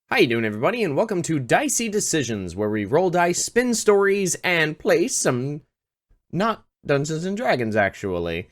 How you doing, everybody, and welcome to Dicey Decisions, where we roll dice, spin stories, and play some not Dungeons and Dragons, actually.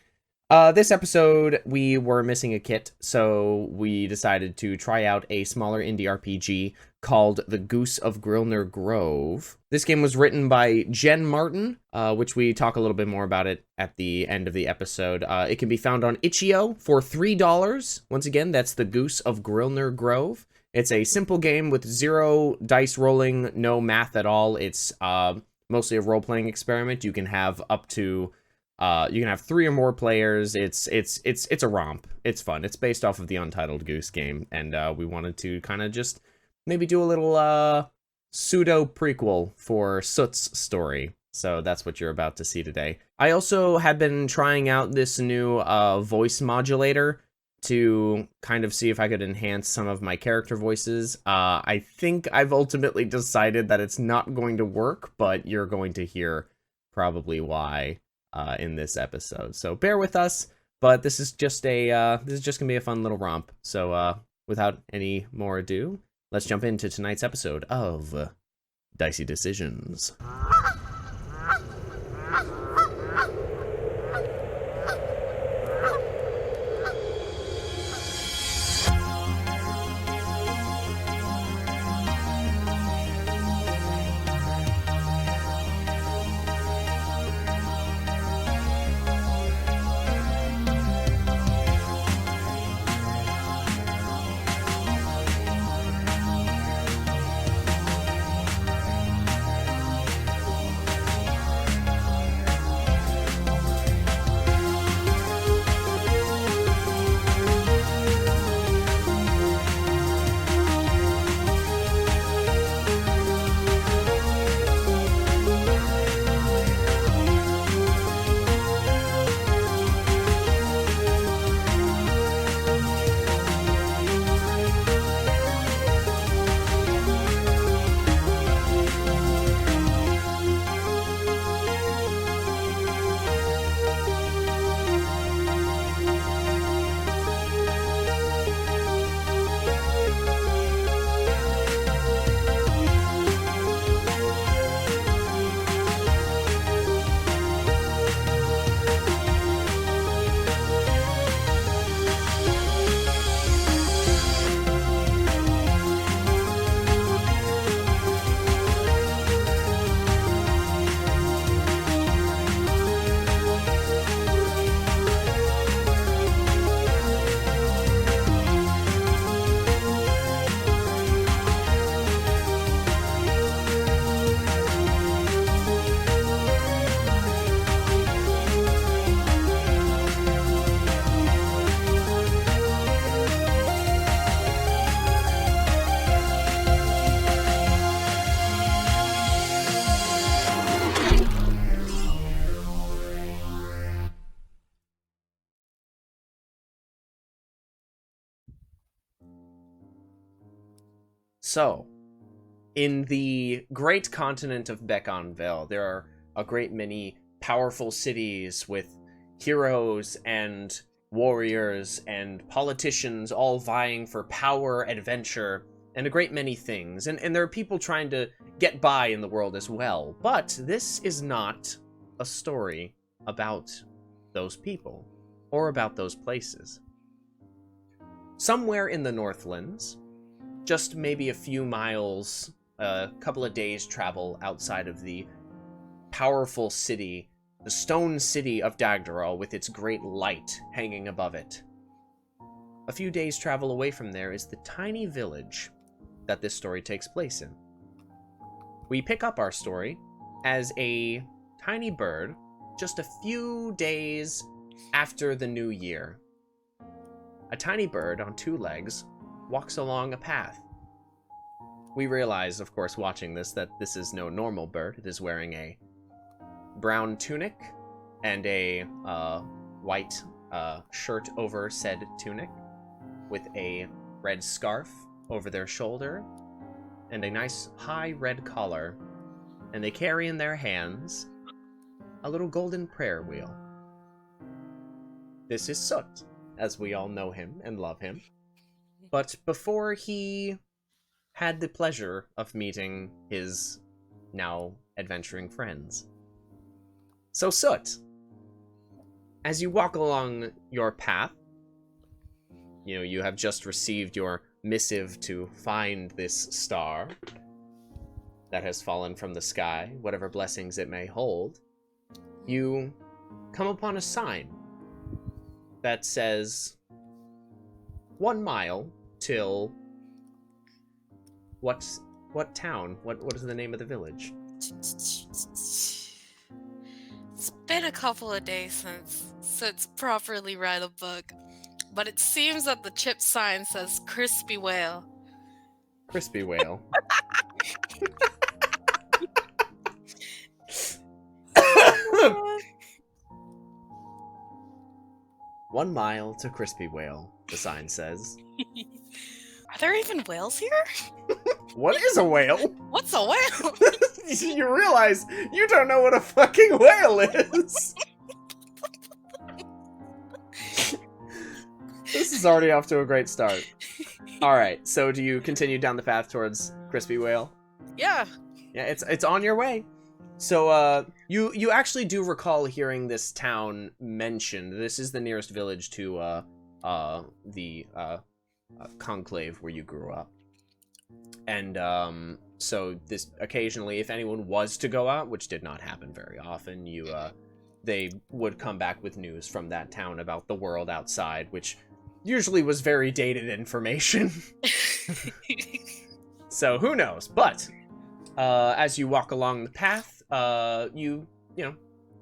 This episode, we were missing a kit, so we decided to try out a smaller indie RPG called The Goose of Grilner Grove. This game was written by Jen Martin, which we talk a little bit more about it at the end of the episode. It can be found on Itch.io for $3. Once again, that's The Goose of Grilner Grove. It's a simple game with zero dice rolling, no math at all. It's mostly a role-playing experiment. You can have up to you can have 3 or more players. It's a romp. It's fun. It's based off of the Untitled Goose game, and we wanted to kind of just maybe do a little pseudo prequel for Soot's story. So that's what you're about to see today. I also have been trying out this new voice modulator to kind of see if I could enhance some of my character voices. I think I've ultimately decided that it's not going to work, but you're going to hear probably why in this episode. So bear with us, but this is just gonna be a fun little romp. So without any more ado, let's jump into tonight's episode of Dicey Decisions. So, in the great continent of Beconville, there are a great many powerful cities with heroes and warriors and politicians all vying for power, adventure, and a great many things. And there are people trying to get by in the world as well. But this is not a story about those people or about those places. Somewhere in the Northlands, just maybe a few miles, a couple of days travel outside of the powerful city, the stone city of Dagdural with its great light hanging above it. A few days travel away from there is the tiny village that this story takes place in. We pick up our story as a tiny bird just a few days after the new year. A tiny bird on 2 legs walks along a path. We realize, of course, watching this, that this is no normal bird. It is wearing a brown tunic and a white shirt over said tunic, with a red scarf over their shoulder and a nice high red collar, and they carry in their hands a little golden prayer wheel. This is Soot, as we all know him and love him. But before he had the pleasure of meeting his now adventuring friends. So, Soot, as you walk along your path, you have just received your missive to find this star that has fallen from the sky, whatever blessings it may hold. You come upon a sign that says 1 mile till what town? What is the name of the village? It's been a couple of days since properly read a book, but it seems that the chip sign says Kryspiwale. Kryspiwale. 1 mile to Kryspiwale, the sign says. Are there even whales here? What is a whale? What's a whale? You realize you don't know what a fucking whale is. This is already off to a great start. Alright, so do you continue down the path towards Kryspiwale? Yeah. Yeah, it's on your way. So, you actually do recall hearing this town mentioned. This is the nearest village to, the conclave where you grew up. And, so this occasionally, if anyone was to go out, which did not happen very often, they would come back with news from that town about the world outside, which usually was very dated information. So, who knows? But, as you walk along the path, you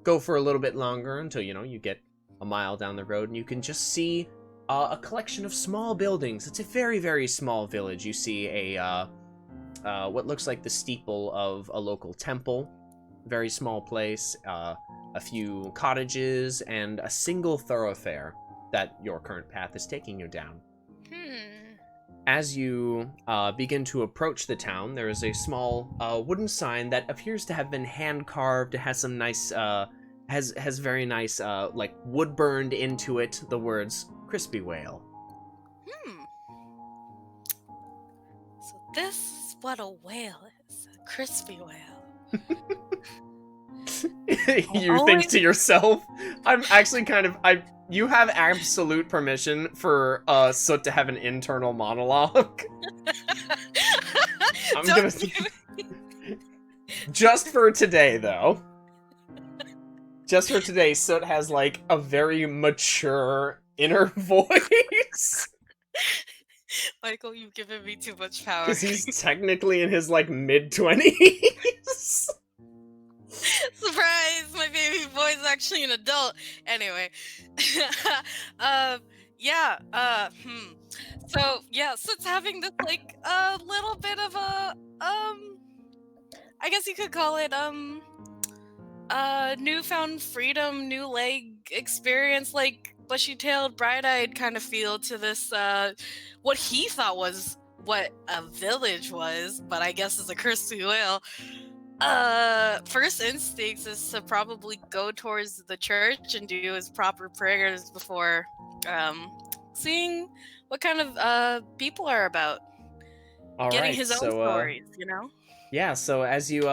go for a little bit longer until, you get a mile down the road and you can just see a collection of small buildings. It's a very, very small village. You see a, what looks like the steeple of a local temple, very small place, a few cottages, and a single thoroughfare that your current path is taking you down. As you begin to approach the town, there is a small wooden sign that appears to have been hand carved. It has some nice, has very nice, like wood burned into it. The words "Kryspiwale." So this is what a whale is. A Kryspiwale. You think to yourself, I'm actually you have absolute permission for Soot to have an internal monologue. I'm gonna just for today, though. Just for today, Soot has like a very mature inner voice. Michael, you've given me too much power. Because he's technically in his like mid-20s. Surprise! My baby boy's actually an adult. Anyway. So, yeah, so it's having this, like, a little bit of a, I guess you could call it, newfound freedom, new leg experience, like, bushy-tailed, bright-eyed kind of feel to this, what he thought was what a village was, but I guess is a Kryspiwale. First instincts is to probably go towards the church and do his proper prayers before, seeing what kind of, people are about. Getting his own stories, Yeah, so as you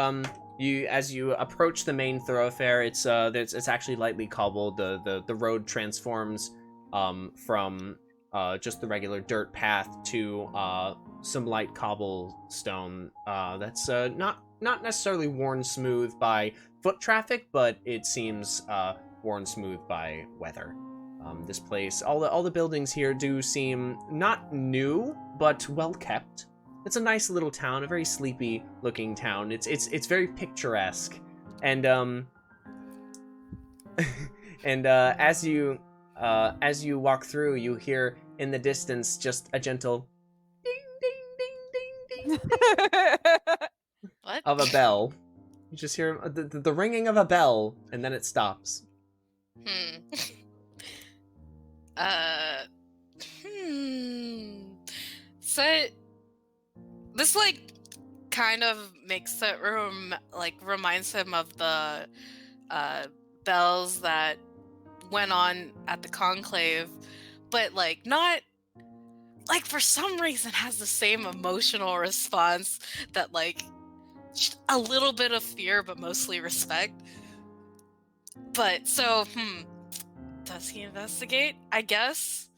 approach the main thoroughfare, it's actually lightly cobbled. The road transforms from just the regular dirt path to some light cobblestone that's not necessarily worn smooth by foot traffic, but it seems worn smooth by weather. This place, all the buildings here do seem not new, but well kept. It's a nice little town, a very sleepy looking town. It's very picturesque, and as you walk through, you hear in the distance just a gentle ding ding ding ding ding What? of a bell. You just hear the ringing of a bell, and then it stops. So this kind of makes it reminds him of the bells that went on at the conclave, but not like, for some reason has the same emotional response that, like, a little bit of fear, but mostly respect. But, so, does he investigate? I guess?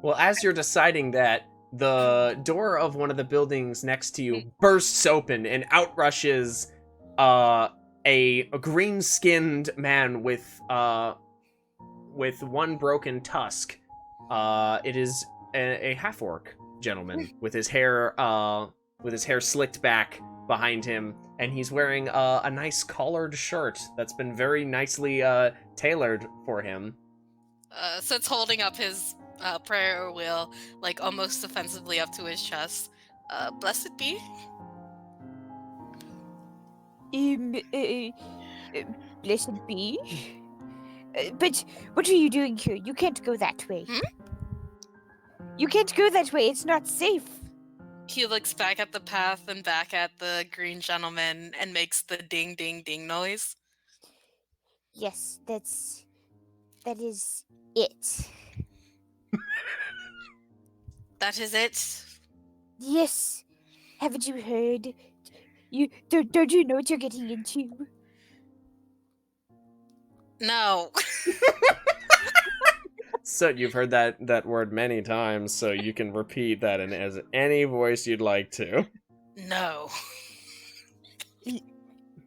Well, as you're deciding that, the door of one of the buildings next to you bursts open and out rushes a green-skinned man with one broken tusk. It is a half-orc gentleman with his hair slicked back behind him, and he's wearing a nice collared shirt that's been very nicely tailored for him. Soot's holding up his prayer wheel, like, almost offensively up to his chest. Blessed be? Blessed be. But what are you doing here? You can't go that way. You can't go that way. It's not safe. He looks back at the path and back at the green gentleman and makes the ding ding ding noise. Yes, that is it. That is it? Yes. Haven't you heard? You don't you know what you're getting into? No. So you've heard that word many times, so you can repeat that in as any voice you'd like to. No.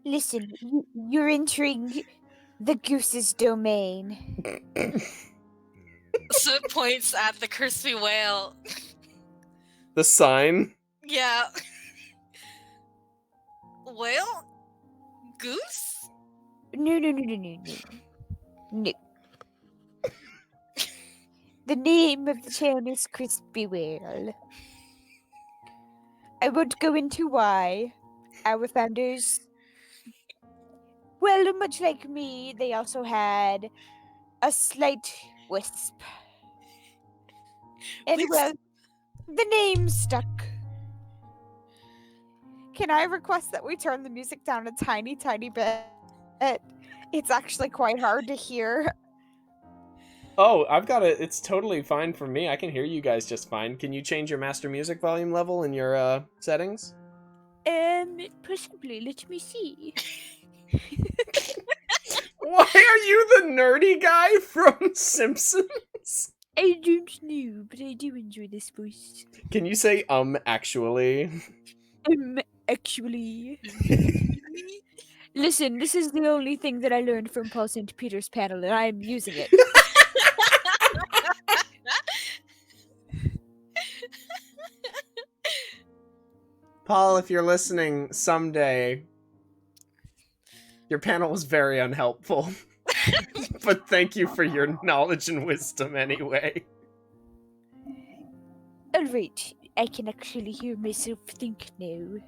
Listen, you're entering the Goose's domain. Soot points at the Kryspiwale. The sign? Yeah. Well, Goose? No. No. The name of the town is Kryspiwale. I won't go into why. Our founders, well, much like me, they also had a slight wisp. And well, the name stuck. Can I request that we turn the music down a tiny, tiny bit? It's actually quite hard to hear. Oh, I've got it. It's totally fine for me. I can hear you guys just fine. Can you change your master music volume level in your settings? Possibly. Let me see. Why are you the nerdy guy from Simpsons? I don't know, but I do enjoy this voice. Can you say actually? Actually. Listen, this is the only thing that I learned from Paul St. Peter's panel, and I am using it. Paul, if you're listening someday, your panel was very unhelpful. But thank you for your knowledge and wisdom anyway. Alright, I can actually hear myself think now.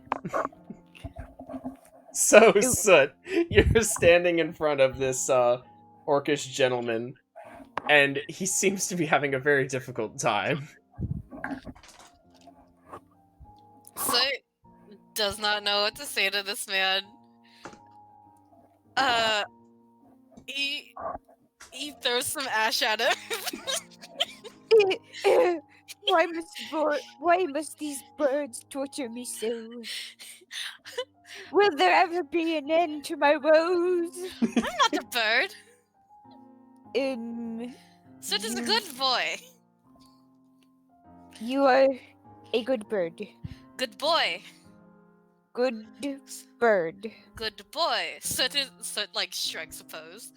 So, Soot, you're standing in front of this orcish gentleman, and he seems to be having a very difficult time. Soot does not know what to say to this man. He throws some ash at him. Why must these birds torture me so? Will there ever be an end to my woes? I'm not a bird. Soot is a good boy. You are a good bird. Good boy. Good bird. Good boy. Soot like shrugs a pose.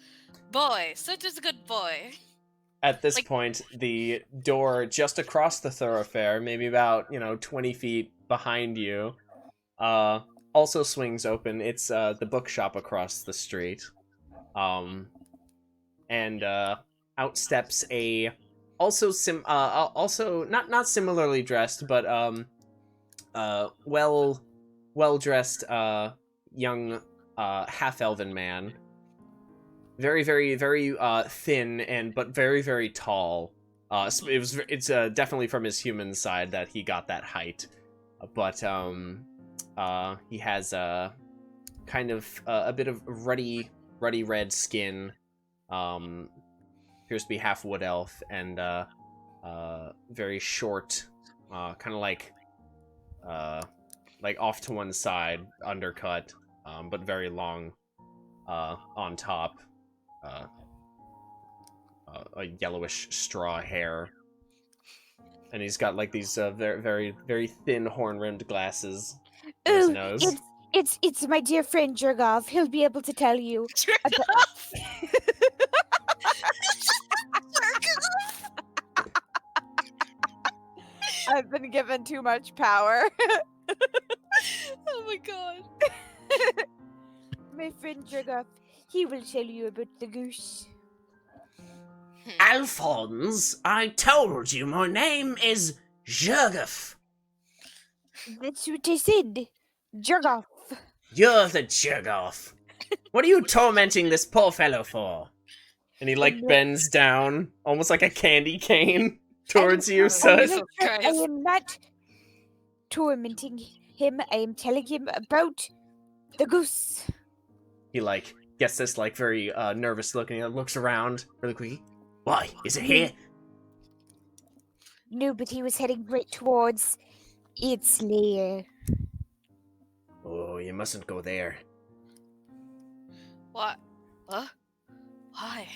Boy. Soot is a good boy. At this point, the door just across the thoroughfare, maybe about, 20 feet behind you, also swings open. It's the bookshop across the street. And out steps a also not similarly dressed, but well dressed young half-elven man. Very, very, very thin but very, very tall. It's definitely from his human side that he got that height, but he has kind of a bit of ruddy red skin. Appears to be half wood elf and very short kind of like off to one side, undercut, but very long, on top, a yellowish straw hair, and he's got like these very very very thin horn-rimmed glasses on his Oh, nose. it's my dear friend Jurgov. He'll be able to tell you. I've been given too much power. Oh my god. My friend Jurgov, he will tell you about the goose. Alphonse, I told you my name is Jurgov. That's what I said. Jurgov. You're the Jurgov. What are you tormenting this poor fellow for? And he like bends down, almost like a candy cane, towards you, Soot. I am not tormenting him. I am telling him about the goose. He like gets this like very nervous look, and he looks around really quickly. Why? Is it here? No, but he was heading right towards its lair. Oh, you mustn't go there. What? Huh? Why?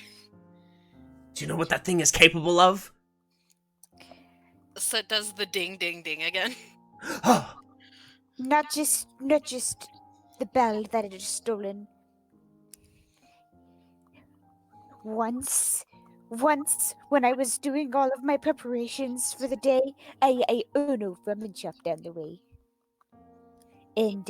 Do you know what that thing is capable of? So it does the ding ding ding again. Not just the bell that it has stolen. Once when I was doing all of my preparations for the day, I own a ramen shop down the way. And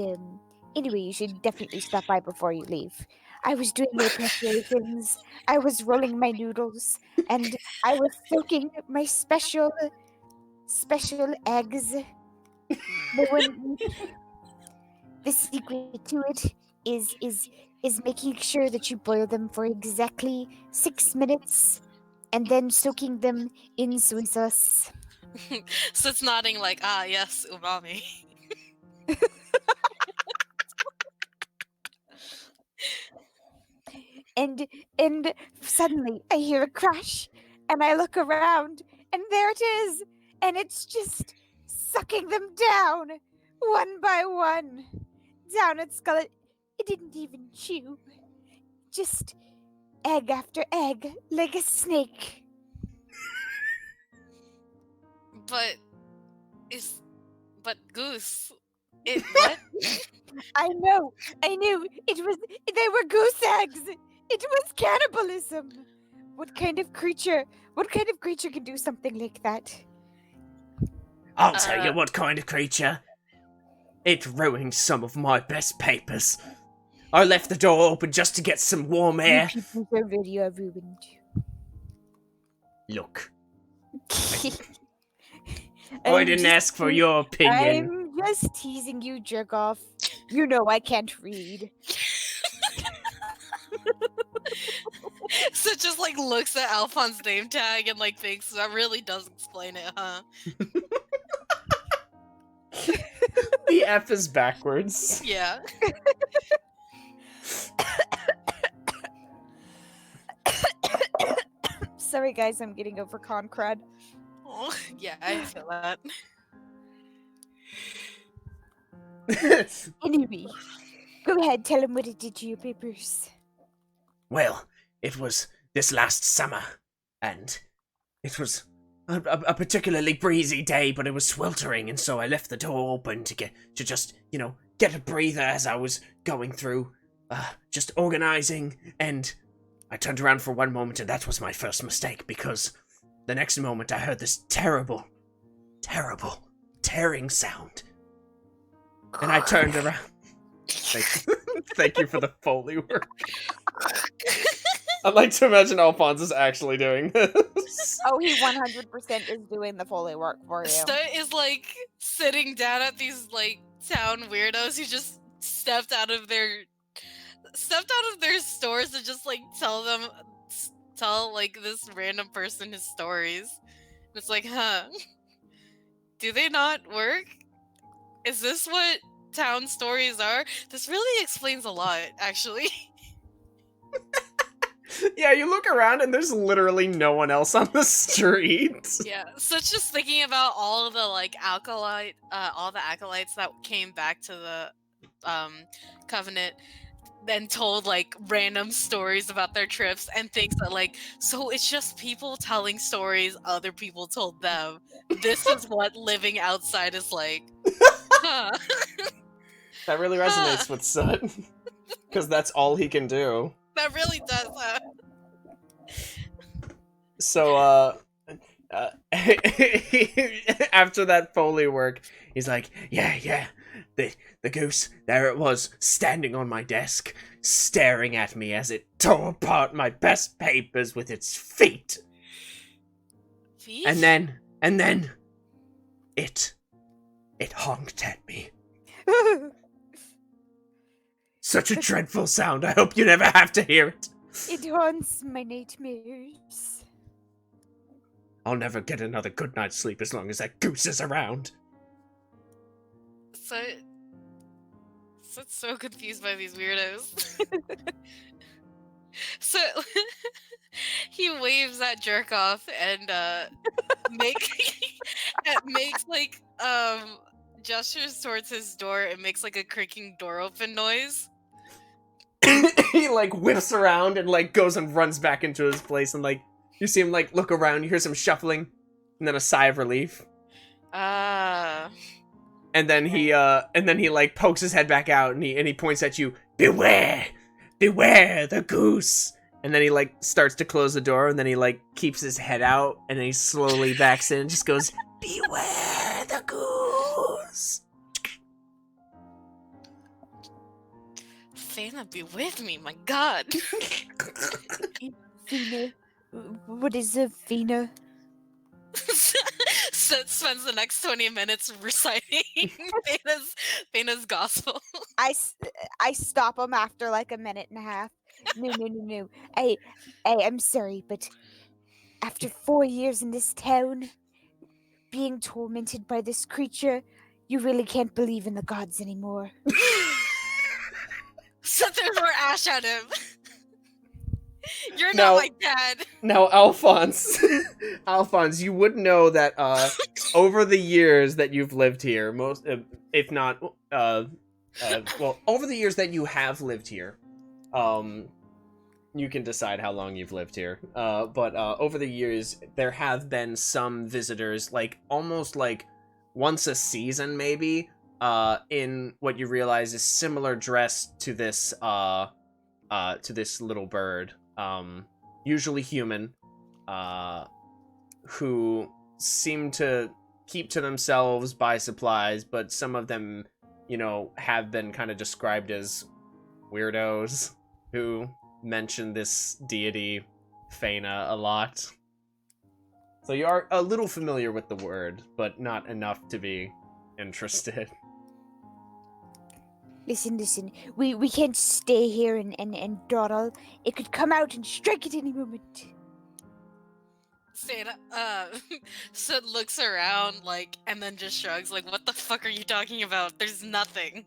anyway, you should definitely stop by before you leave. I was doing my preparations, I was rolling my noodles, and I was soaking my special eggs. The secret to it is making sure that you boil them for exactly 6 minutes, and then soaking them in soy sauce. So it's nodding like, ah, yes, umami. And suddenly I hear a crash, and I look around, and there it is, and it's just sucking them down, one by one, down its gullet. It didn't even chew, just egg after egg, like a snake. But Goose, it what? I know, they were goose eggs. It was cannibalism. What kind of creature can do something like that? I'll tell you what kind of creature. It ruined some of my best papers. I left the door open just to get some warm air. You people are really ruined. Look, I didn't ask for your opinion. I'm just teasing you, jerk off. You know I can't read. So it just like looks at Alphonse's name tag and like thinks that really does explain it, huh? The F is backwards. Yeah. Sorry guys, I'm getting over con crud. Oh, yeah, I feel that. Anyway, go ahead, tell him what it did to your papers. Well, it was this last summer, and it was a particularly breezy day, but it was sweltering, and so I left the door open to just get a breather as I was going through, just organizing, and I turned around for one moment, and that was my first mistake, because the next moment I heard this terrible, terrible, tearing sound, and I turned around. Thank you for the Foley work. I'd like to imagine Alphonse is actually doing this. Oh, he 100% is doing the Foley work for you. Stutt is like sitting down at these like town weirdos who just stepped out of their stores to just like tell like this random person his stories. And it's like, huh? Do they not work? Is this what town stories are? This really explains a lot, actually. Yeah, you look around and there's literally no one else on the street. Yeah, so it's just thinking about all the all the acolytes that came back to the covenant, then told like random stories about their trips and things that so it's just people telling stories other people told them. This is what living outside is like. Huh. That really resonates with Soot. Because that's all he can do. That really does. So, after that Foley work, he's like, yeah, the goose, there it was, standing on my desk, staring at me as it tore apart my best papers with its feet. Feet? And then, it honked at me. Such a dreadful sound, I hope you never have to hear it. It haunts my nightmares. I'll never get another good night's sleep as long as that goose is around. So it's so confused by these weirdos. So he waves at Jerkoff and makes gestures towards his door and makes like a creaking door open noise. He like whips around and like goes and runs back into his place, and like you see him like look around, you hear some shuffling and then a sigh of relief. And then he like pokes his head back out and he points at you. Beware the goose. And then he like starts to close the door, and then he like keeps his head out and then he slowly backs in and just goes, beware the goose. Fana, be with me, my god. Fina. What is a Fina? Sid spends the next 20 minutes reciting Fana's gospel. I stop him after like a minute and a half. No. I'm sorry, but after 4 years in this town, being tormented by this creature, you really can't believe in the gods anymore. So there's more ash at him. You're Now- not my dad. Now, Alphonse, you would know that over the years that you've lived here, over the years that you have lived here, you can decide how long you've lived here. But over the years, there have been some visitors, like almost like once a season, maybe, in what you realize is similar dress to this little bird. Usually human, who seem to keep to themselves, buy supplies, but some of them, have been kind of described as weirdos who mention this deity, Fana, a lot. So you are a little familiar with the word, but not enough to be interested. Listen. We can't stay here and dawdle. It could come out and strike at any moment. Fana, Sid looks around, and then just shrugs, what the fuck are you talking about? There's nothing.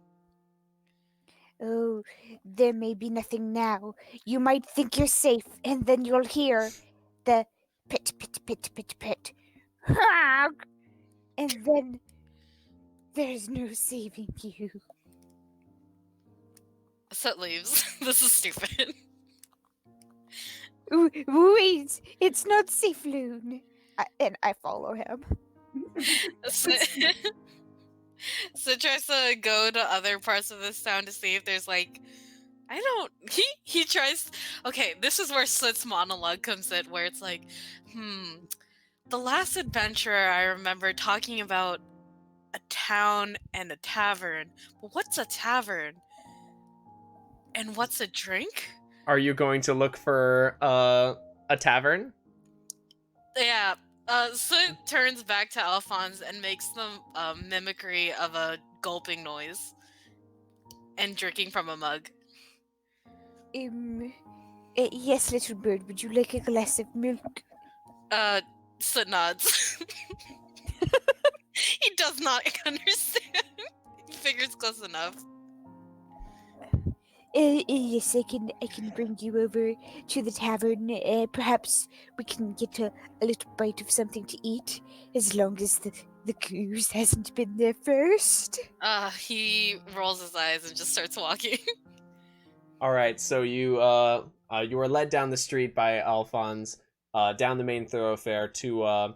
Oh, there may be nothing now. You might think you're safe, and then you'll hear the pit, and then there's no saving you. Sid leaves. This is stupid. Wait, it's not safe, Loon. And I follow him. Sid tries to go to other parts of this town to see if there's he tries. Okay, this is where Sid's monologue comes in, where it's the last adventurer I remember talking about a town and a tavern. But what's a tavern? And what's a drink? Are you going to look for a tavern? Yeah. Sid turns back to Alphonse and makes the mimicry of a gulping noise and drinking from a mug. Yes, little bird, would you like a glass of milk? Sid nods. He does not understand. He figures close enough. Yes, I can bring you over to the tavern. Perhaps we can get a little bite of something to eat, as long as the goose hasn't been there first. He rolls his eyes and just starts walking. All right, so you were led down the street by Alphonse, down the main thoroughfare to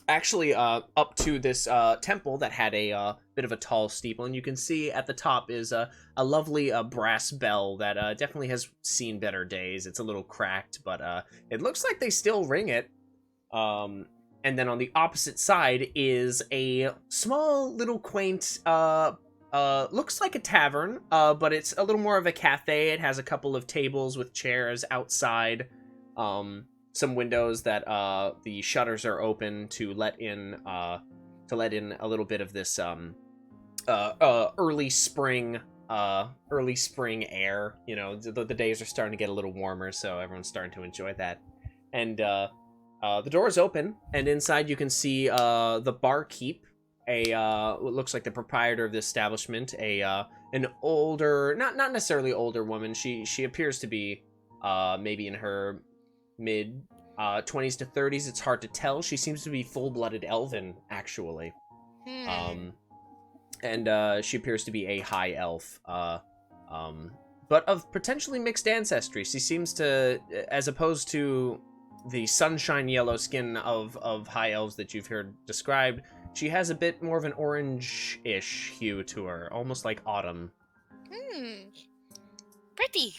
actually up to this temple that had a bit of a tall steeple, and you can see at the top is a lovely brass bell that definitely has seen better days. It's a little cracked, but it looks like they still ring it. And then on the opposite side is a small little quaint looks like a tavern, but it's a little more of a cafe. It has a couple of tables with chairs outside, some windows that the shutters are open to let in a little bit of this early spring air. You know, the days are starting to get a little warmer, so everyone's starting to enjoy that. And the door is open, and inside you can see the barkeep, what looks like the proprietor of the establishment, an older, not necessarily older woman. She appears to be maybe in her mid 20s to 30s. It's hard to tell. She seems to be full-blooded elven, actually. And she appears to be a high elf, but of potentially mixed ancestry. She seems to, as opposed to the sunshine yellow skin of high elves that you've heard described, she has a bit more of an orange-ish hue to her, almost like autumn. Pretty.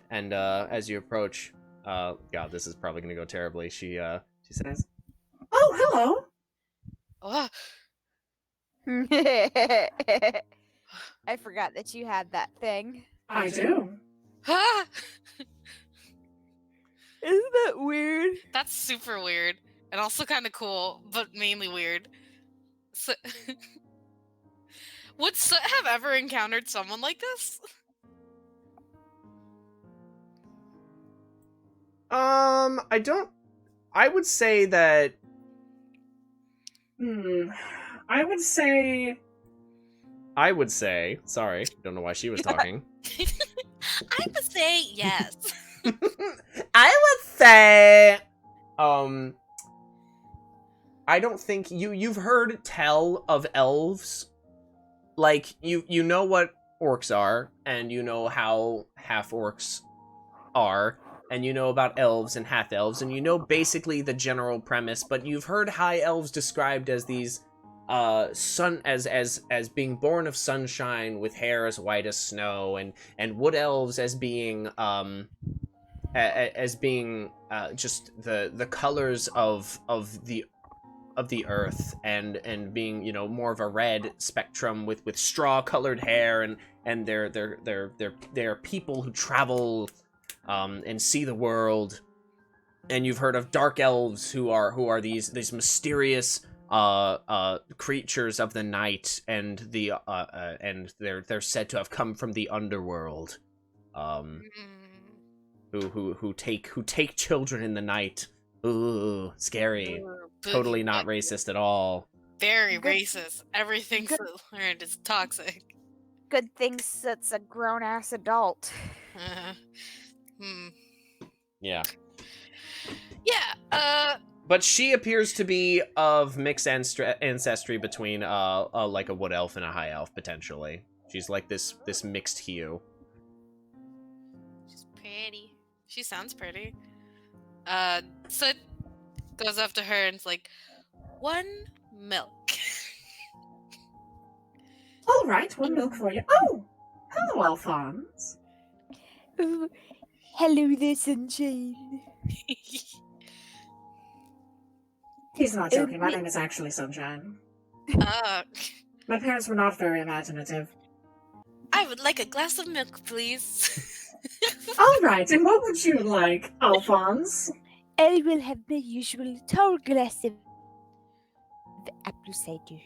And as you approach, God, this is probably going to go terribly. She says, "Oh, hello." Oh, I forgot that you had that thing. I do. ah! Isn't that weird? That's super weird. And also kind of cool, but mainly weird. So, would Soot have ever encountered someone like this? I would say that... I would say... Sorry, don't know why she was talking. I would say yes. I would say... I don't think... You've heard tell of elves. Like, you know what orcs are, and you know how half-orcs are, and you know about elves and half-elves, and you know basically the general premise, but you've heard high elves described as these as being born of sunshine with hair as white as snow, and wood elves as being just the colors of the earth, and being, you know, more of a red spectrum with straw colored hair, and they're people who travel and see the world. And you've heard of dark elves who are these mysterious creatures of the night, and they're said to have come from the underworld, who take children in the night. Ooh, scary. Totally not racist at all. Very Good- racist. Everything good- Soot learned is toxic. Good thing Soot's a grown-ass adult. Yeah. Yeah, But she appears to be of mixed ancestry between like a wood elf and a high elf, potentially. She's like this mixed hue. she's pretty. She sounds pretty. Soot goes up to her and is like, 1 milk. All right, one milk for you. Oh, hello, Alphonse. Oh, hello there, Sunshine. He's not joking. My name is actually Sunshine. uh, My parents were not very imaginative. I would like a glass of milk, please. All right, and what would you like, Alphonse? I will have my usual tall glass of apple cider.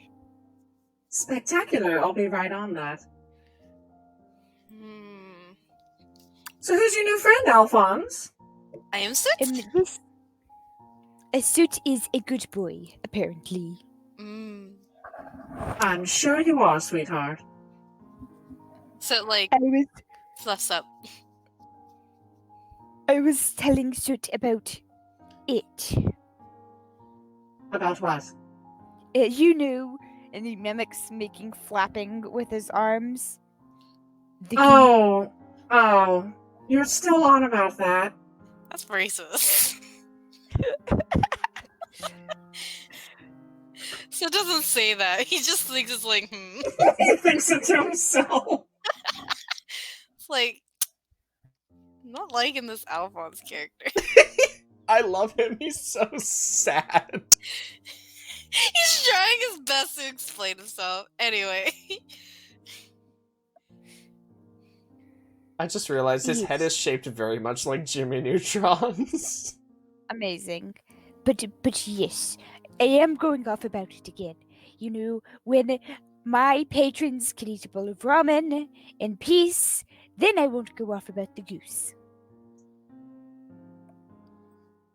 Spectacular. I'll be right on that. Hmm. So who's your new friend, Alphonse? I am Soot. And this... A Soot is a good boy, apparently. I'm sure you are, sweetheart. So, like, I was Fluffs up. I was telling Soot about it. About what? You knew, and he mimics making flapping with his arms. The Oh, you're still on about that. That's racist. So it doesn't say that. He just thinks it's like, He thinks it to himself. It's like, I'm not liking this Alphonse character. I love him. He's so sad. He's trying his best to explain himself. Anyway. I just realized his head is shaped very much like Jimmy Neutron's. Amazing. But yes, I am going off about it again. You know, when my patrons can eat a bowl of ramen in peace, then I won't go off about the goose.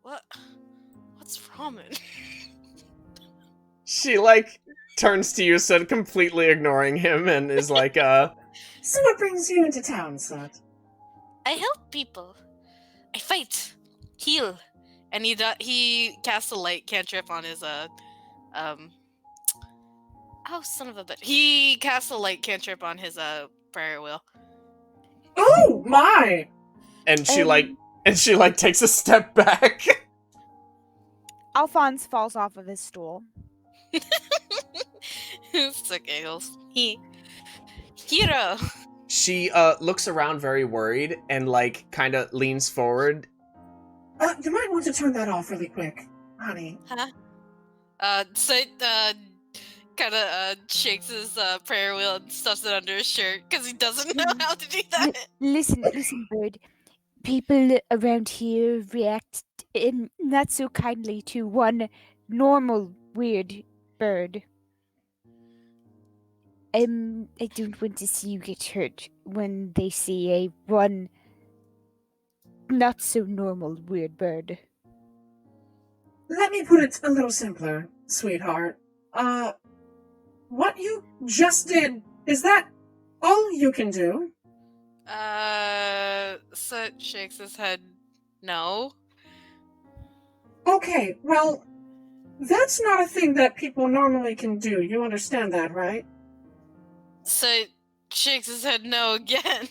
What's ramen? She, turns to you, Soot, completely ignoring him, and is like, So what brings you into town, Soot? I help people. I fight. Heal. And he casts a light cantrip on his, oh, son of a bitch. He casts a light cantrip on his, prayer wheel. Oh, my! and she, takes a step back. Alphonse falls off of his stool. Sick eagles. Hero! She, looks around very worried, and, kinda leans forward. You might want to turn that off really quick, honey. Huh? Soot, kinda, shakes his, prayer wheel and stuffs it under his shirt, because he doesn't know how to do that. Listen, bird. People around here react not so kindly to one normal weird bird. I don't want to see you get hurt when they see one not so normal weird bird. Let me put it a little simpler, sweetheart. What you just did, is that all you can do? Soot shakes his head. No. Okay, well, that's not a thing that people normally can do. You understand that, right? Soot shakes his head no again.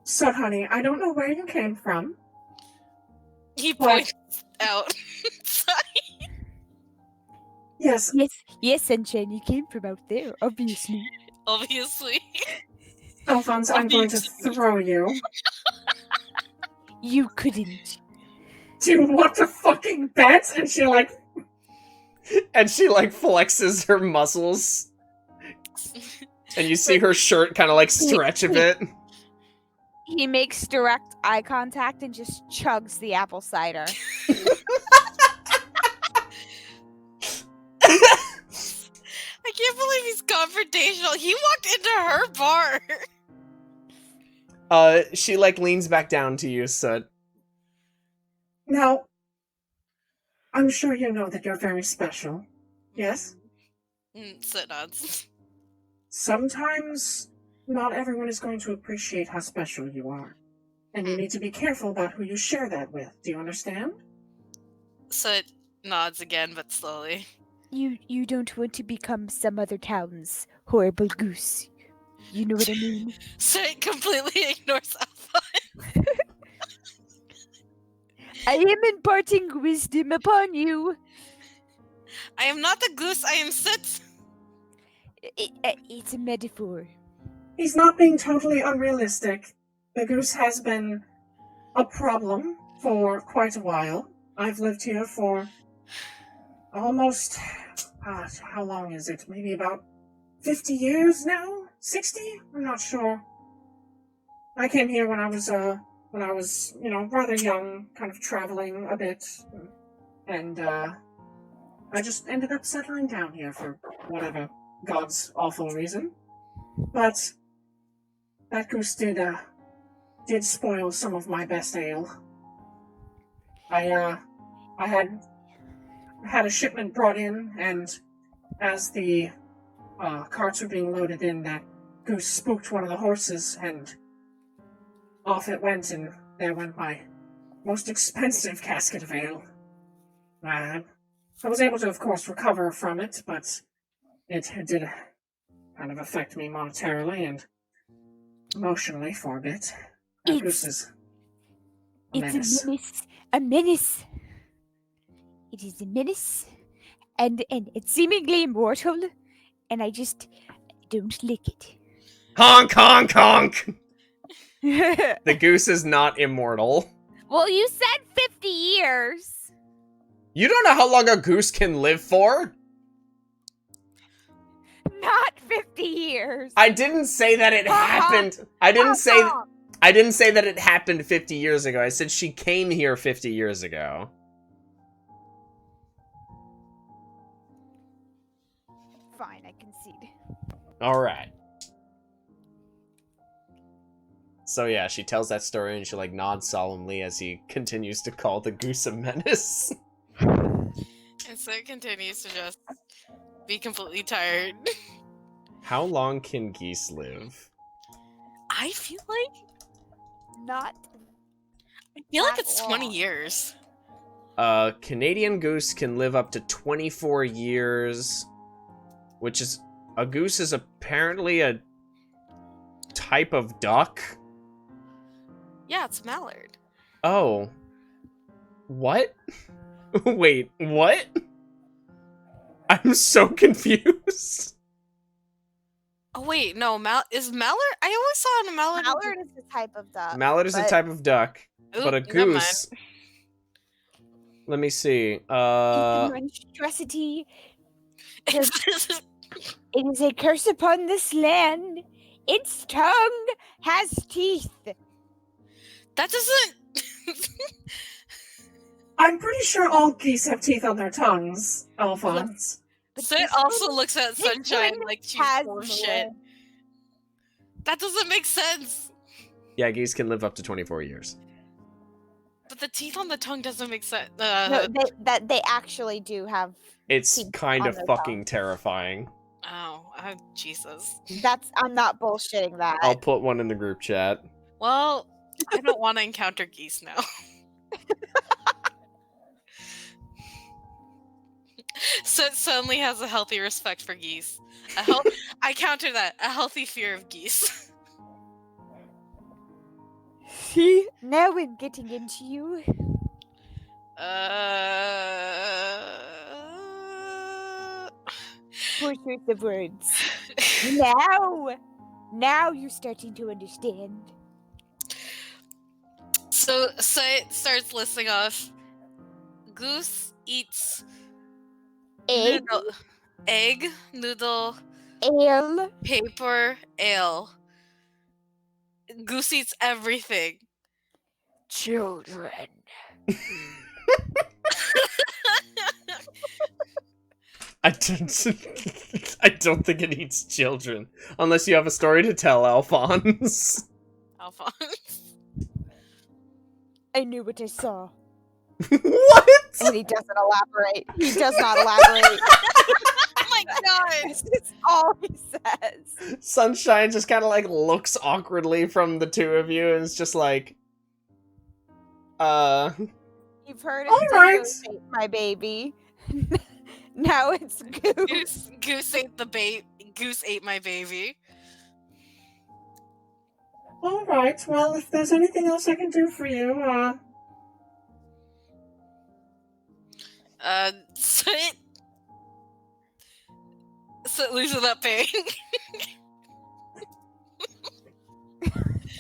So, honey, I don't know where you came from. He points out. Yes. Yes, Sunshine, you came from out there, obviously. Obviously. Alphonse, I'm going to throw you. You couldn't. Do you want to fucking bet? And she Flexes her muscles. And you see her shirt kind of, stretch a bit. He makes direct eye contact and just chugs the apple cider. I can't believe he's confrontational. He walked into her bar. She, leans back down to you, Soot. Now, I'm sure you know that you're very special. Yes? Soot nods. Sometimes, not everyone is going to appreciate how special you are. And you need to be careful about who you share that with. Do you understand? Soot nods again, but slowly. You don't want to become some other town's horrible goose. You know what I mean? Soot completely ignores Alpha. I am imparting wisdom upon you. I am not the goose, I am Soot. It's a metaphor. He's not being totally unrealistic. The goose has been a problem for quite a while. I've lived here for almost, how long is it? Maybe about 50 years now? 60? I'm not sure. I came here when I was, rather young, kind of traveling a bit. And, I just ended up settling down here for whatever God's awful reason. But that goose did spoil some of my best ale. I had a shipment brought in, and as the carts were being loaded in, that Goose spooked one of the horses, and off it went, and there went my most expensive casket of ale. I was able to, of course, recover from it, but it did kind of affect me monetarily and emotionally for a bit. Goose is a menace. A menace. It is a menace, and it's seemingly immortal, and I just don't lick it. Honk, honk, honk! The goose is not immortal. Well, you said 50 years. You don't know how long a goose can live for? Not 50 years. I didn't say that it happened. I didn't say that it happened 50 years ago. I said she came here 50 years ago. Fine, I concede. Alright. So yeah, she tells that story and she like nods solemnly as he continues to call the goose a menace. And so it continues to just be completely tired. How long can geese live? I feel like Not. it's 20 years. Canadian goose can live up to 24 years, which is... A goose is apparently a type of duck? Yeah, it's mallard. Oh. What? Wait, what? I'm so confused. Oh wait, no, is mallard? I always saw a mallard. Mallard is a type of duck. Mallard is a type of duck, but a Oop, never mind. goose... Let me see. It's a monstrosity. It is a curse upon this land. Its tongue has teeth. That doesn't. I'm pretty sure all geese have teeth on their tongues, Alphonse. But Soot this also one- looks at this Sunshine one like she's has full of more. shit. That doesn't make sense. Yeah, geese can live up to 24 years. But the teeth on the tongue doesn't make sense. No, they actually do have. It's Teeth kind on of their fucking terrifying. Oh, Jesus. I'm not bullshitting that. I'll put one in the group chat. Well, I don't want to encounter geese now. So it suddenly has a healthy respect for geese. I counter that. A healthy fear of geese. See, now we're getting into you. Poor choice of words. Now you're starting to understand. So it starts listing off. Goose eats Egg, egg, noodle, ale, paper, ale. Goose eats everything. children. I don't think it eats children. Unless you have a story to tell, Alphonse. Alphonse. I knew what I saw. What? And he doesn't elaborate. He does not elaborate. Oh my god! That's all he says. Sunshine just kind of like looks awkwardly from the two of you and is just like, You've heard of All right. Goose ate my baby. Now it's Goose. Goose ate the bait. Goose ate my baby. All right. Well, if there's anything else I can do for you, Soot loses that pain.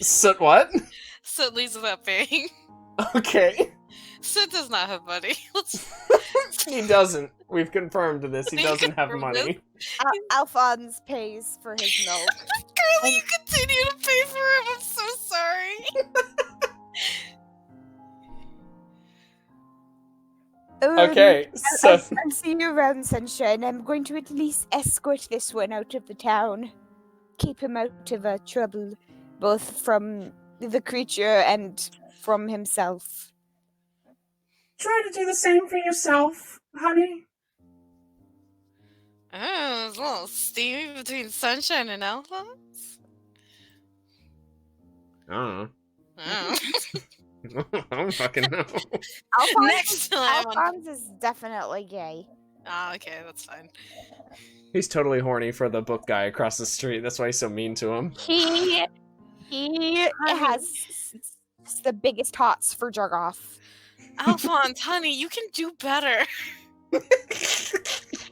so what? Soot loses that pain. Okay. Soot does not have money. He doesn't. We've confirmed this. He We doesn't have confirmed money. Alphonse pays for his milk. Curly, you continue to pay for him. I'm so sorry. Okay, so I'll see you around, Sunshine. I'm going to at least escort this one out of the town. Keep him out of trouble, both from the creature and from himself. try to do the same for yourself, honey. Oh, it's a little steamy between sunshine and alpha. I don't know. Oh. I don't fucking know. Next time on... Alphonse is definitely gay. Ah, okay, that's fine. He's totally horny for the book guy across the street. That's why he's so mean to him. He has the biggest hots for Jargoff. Alphonse, honey, you can do better.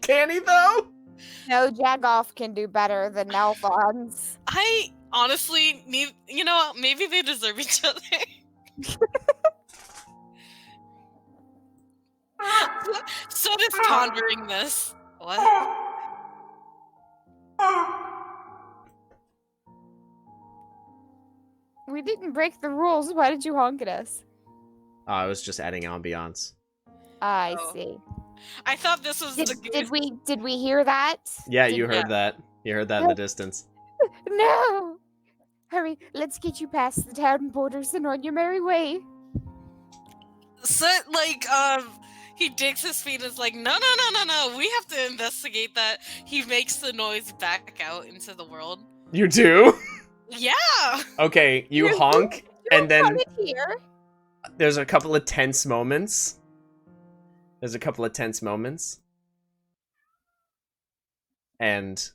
Can he though? No, Jagoff can do better than Alphonse. I honestly need, you know what? Maybe they deserve each other. So is pondering this. What? We didn't break the rules. Why did you honk at us? I was just adding ambiance. I Oh. see. I thought this was the Did we hear that? Yeah, you heard that. You heard that in the distance. No! Hurry, let's get you past the town borders and on your merry way. Soot, like, he digs his feet and is like, no, we have to investigate that. He makes the noise back out into the world. You do? Yeah! Okay, you honk, and then Here. there's a couple of tense moments. And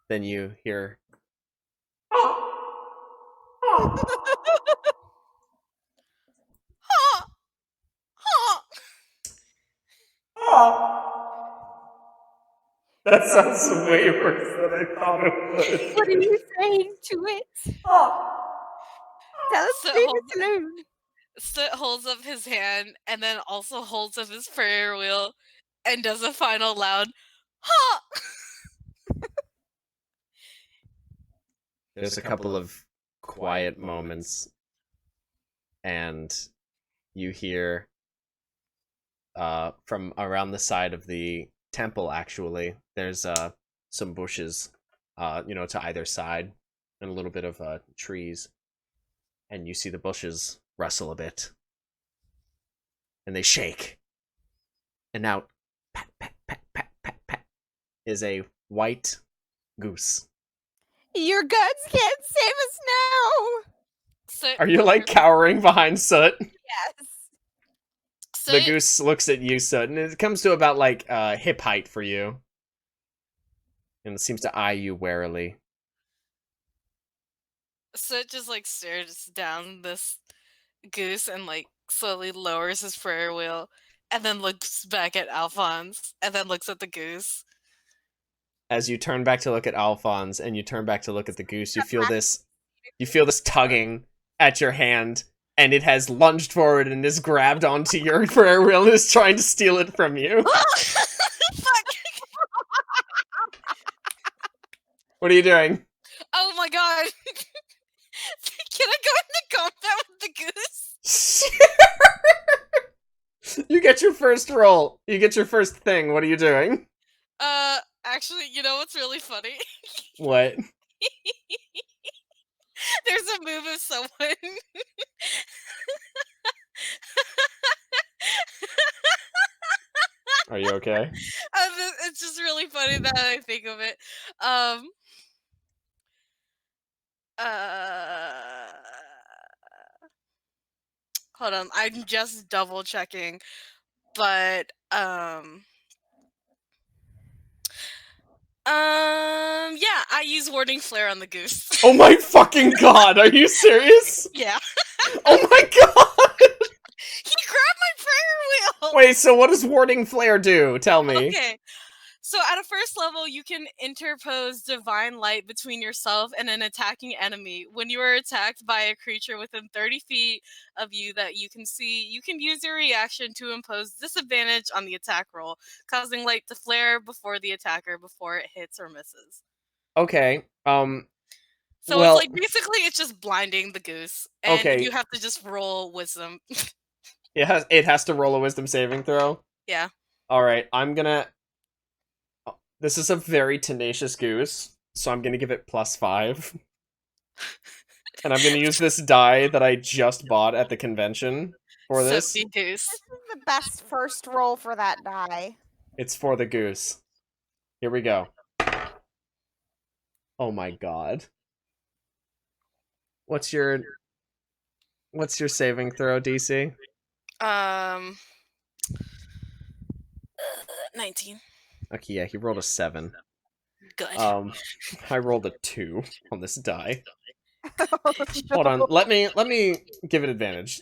then you hear... That sounds way worse than I thought it would. What are you saying to it? Tell us to leave it alone. Soot holds up his hand and then also holds up his prayer wheel and does a final loud ha! There's a couple of quiet moments, and you hear from around the side of the temple, actually, there's some bushes, to either side, and a little bit of trees, and you see the bushes rustle a bit, and they shake, and out, pat, pat, pat, pat, pat, pat, is a white goose. Your guns can't save us now! Soot, Are you, like, cowering behind Soot? Yes. The goose looks at you, Soot, and it comes to about, like, hip height for you. And it seems to eye you warily. Soot just, like, stares down this goose and, like, slowly lowers his prayer wheel and then looks back at Alphonse and then looks at the goose. As you turn back to look at Alphonse and you turn back to look at the goose, you feel this tugging at your hand, and it has lunged forward and is grabbed onto your prayer wheel and is trying to steal it from you. Fuck! What are you doing? Oh my god! Can I go into combat with the goose? You get your first roll. You get your first thing. What are you doing? Actually, you know what's really funny? What? There's a move of someone. Are you okay? It's just really funny that I think of it. Hold on, I'm just double checking, but yeah, I use warding flare on the goose. Oh my fucking god, are you serious? Yeah. Oh my god! He grabbed my prayer wheel! Wait, so what does warding flare do? Tell me. Okay. So at a first level, you can interpose divine light between yourself and an attacking enemy. When you are attacked by a creature within 30 feet of you that you can see, you can use your reaction to impose disadvantage on the attack roll, causing light to flare before the attacker before it hits or misses. Okay, So well, it's like, basically it's just blinding the goose. And okay. you have to just roll wisdom. It has to roll a wisdom saving throw? Yeah. Alright, I'm gonna... This is a very tenacious goose, so I'm gonna give it +5. And I'm gonna use this die that I just bought at the convention for this. Soapy goose. This is the best first roll for that die. It's for the goose. Here we go. Oh my god. What's your saving throw, DC? 19. Okay, yeah, he rolled a 7. Good. I rolled a 2 on this die. Oh, Hold on, no. let me give it advantage.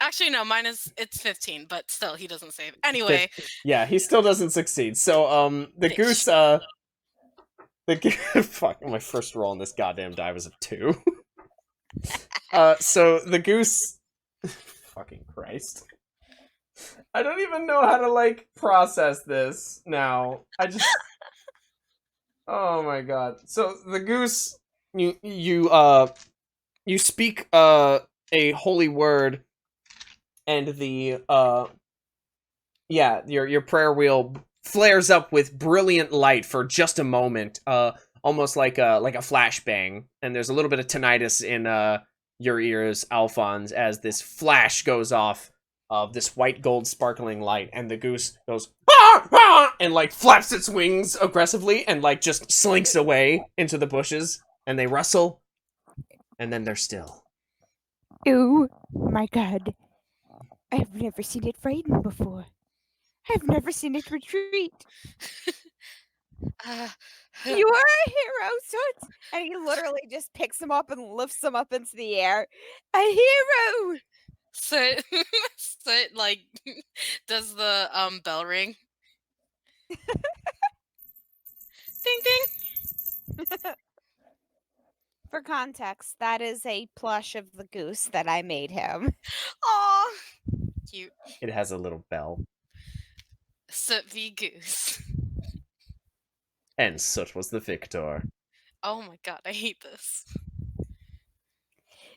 Actually, no, it's 15, but still, he doesn't save. Anyway, Yeah, he still doesn't succeed. So, the Bitch. goose, fuck, my first roll on this goddamn die was a 2. So the goose, fucking Christ. I don't even know how to, like, process this now. Oh my god. So the goose, you speak, a holy word, and the, your prayer wheel flares up with brilliant light for just a moment, almost like a flashbang, and there's a little bit of tinnitus in your ears, Alphonse, as this flash goes off of this white gold sparkling light, and the goose goes "Ah! Ah!" and like flaps its wings aggressively and like just slinks away into the bushes, and they rustle, and then they're still. Oh my god. I've never seen it frightened before. I've never seen it retreat. uh, You are a hero, Soot! And he literally just picks him up and lifts him up into the air. A hero! Soot, Soot, like, does the bell ring? Ding ding. For context, that is a plush of the goose that I made him. Aw, cute. It has a little bell. Soot v Goose. And Soot was the victor. Oh my god, I hate this.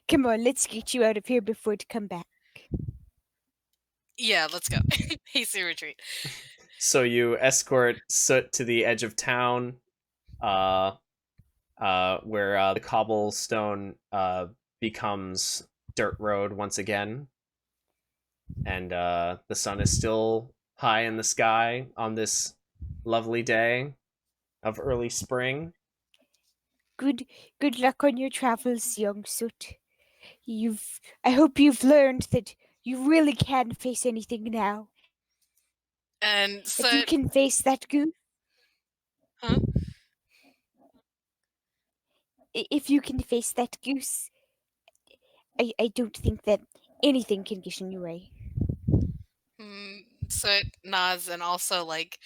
Come on, let's get you out of here before it come back. Yeah, let's go. Hasty retreat. So you escort Soot to the edge of town, where the cobblestone becomes dirt road once again, and the sun is still high in the sky on this lovely day of early spring. Good luck on your travels, young Soot. I hope you've learned that you really can face anything now. And If you Soot, can face that goose, huh? if you can face that goose, I don't think that anything can get in your way. Soot nods and also, like,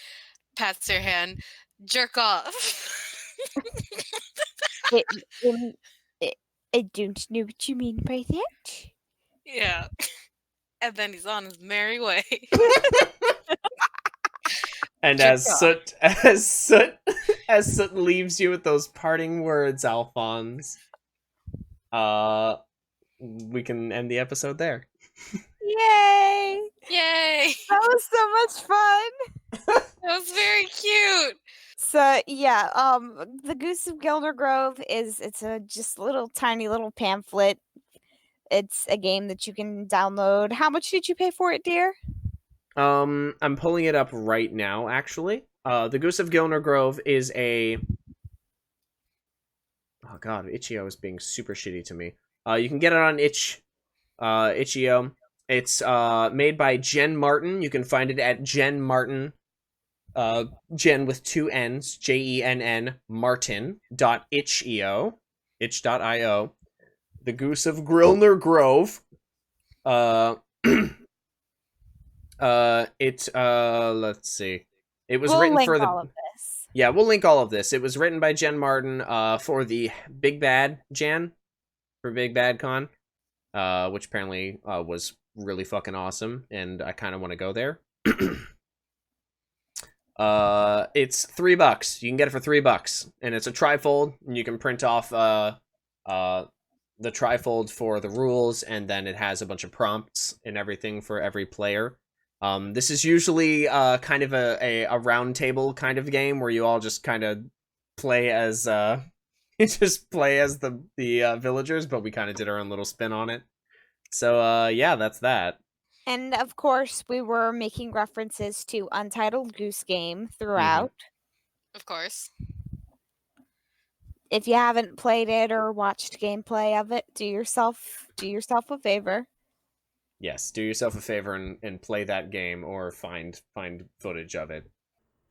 pats your hand. Jerk off. It, um, I don't know what you mean by that. Yeah. And then he's on his merry way. And Jerk as off. Soot leaves you with those parting words, Alphonse, we can end the episode there. Yay! Yay! That was so much fun. That was very cute. So yeah, the Goose of Gilner Grove it's a just little tiny little pamphlet. It's a game that you can download. How much did you pay for it, dear? I'm pulling it up right now, actually. The Goose of Gilner Grove is a... Oh god, Itch.io is being super shitty to me. You can get it on Itch.io. It's made by Jen Martin. You can find it at Jen Martin. Jen with 2 N's, Jenn Martin.itch.io, itch.io. The Goose of Gilner Grove. Let's see. It was We'll written link for the... all of this. Yeah, we'll link all of this. It was written by Jen Martin, for the Big Bad Jan, for Big Bad Con, which apparently, was really fucking awesome, and I kind of want to go there. It's $3. You can get it for $3, and it's a trifold, and you can print off, the trifold for the rules, and then it has a bunch of prompts and everything for every player. This is usually kind of a round table kind of game where you all just kind of play as the villagers, but we kind of did our own little spin on it. So yeah, that's that. And of course, we were making references to Untitled Goose Game throughout. Of course. If you haven't played it or watched gameplay of it, do yourself a favor. Yes, do yourself a favor and play that game or find footage of it.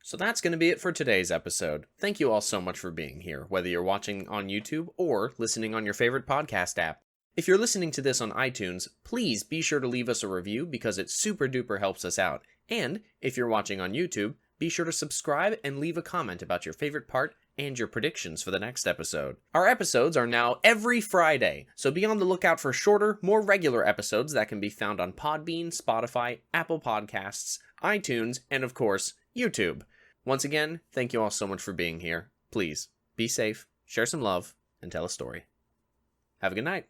So that's going to be it for today's episode. Thank you all so much for being here, whether you're watching on YouTube or listening on your favorite podcast app. If you're listening to this on iTunes, please be sure to leave us a review because it super duper helps us out. And if you're watching on YouTube, be sure to subscribe and leave a comment about your favorite part and your predictions for the next episode. Our episodes are now every Friday, so be on the lookout for shorter, more regular episodes that can be found on Podbean, Spotify, Apple Podcasts, iTunes, and of course, YouTube. Once again, thank you all so much for being here. Please, be safe, share some love, and tell a story. Have a good night.